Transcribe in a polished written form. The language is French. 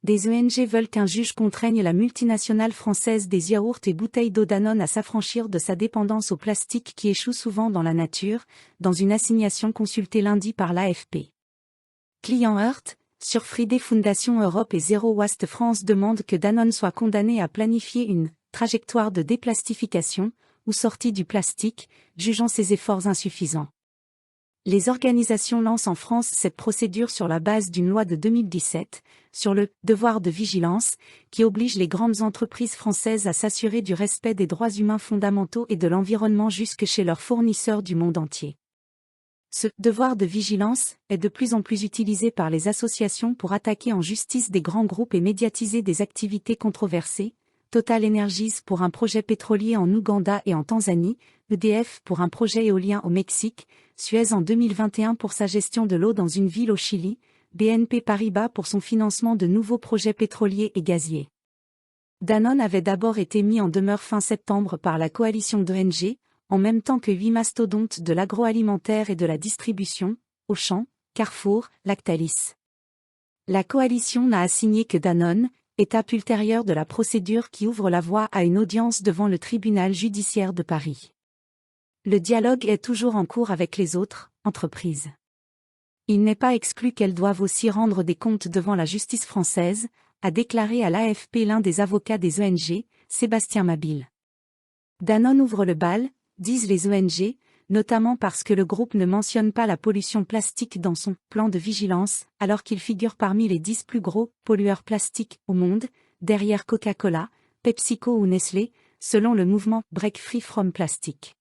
Des ONG veulent qu'un juge contraigne la multinationale française des yaourts et bouteilles d'eau Danone à s'affranchir de sa dépendance au plastique qui échoue souvent dans la nature, dans une assignation consultée lundi par l'AFP. Client Heart, sur Friday Foundation Europe et Zero Waste France demande que Danone soit condamné à planifier une trajectoire de déplastification ou sortie du plastique, jugeant ses efforts insuffisants. Les organisations lancent en France cette procédure sur la base d'une loi de 2017, sur le « devoir de vigilance », qui oblige les grandes entreprises françaises à s'assurer du respect des droits humains fondamentaux et de l'environnement jusque chez leurs fournisseurs du monde entier. Ce « devoir de vigilance » est de plus en plus utilisé par les associations pour attaquer en justice des grands groupes et médiatiser des activités controversées, Total Energies pour un projet pétrolier en Ouganda et en Tanzanie, EDF pour un projet éolien au Mexique, Suez en 2021 pour sa gestion de l'eau dans une ville au Chili, BNP Paribas pour son financement de nouveaux projets pétroliers et gaziers. Danone avait d'abord été mis en demeure fin septembre par la coalition d'ONG, en même temps que 8 mastodontes de l'agroalimentaire et de la distribution, Auchan, Carrefour, Lactalis. La coalition n'a assigné que Danone, étape ultérieure de la procédure qui ouvre la voie à une audience devant le tribunal judiciaire de Paris. Le dialogue est toujours en cours avec les autres entreprises. Il n'est pas exclu qu'elles doivent aussi rendre des comptes devant la justice française, a déclaré à l'AFP l'un des avocats des ONG, Sébastien Mabille. Danone ouvre le bal, disent les ONG, notamment parce que le groupe ne mentionne pas la pollution plastique dans son plan de vigilance, alors qu'il figure parmi les 10 plus gros pollueurs plastiques au monde, derrière Coca-Cola, PepsiCo ou Nestlé, selon le mouvement Break Free from Plastic.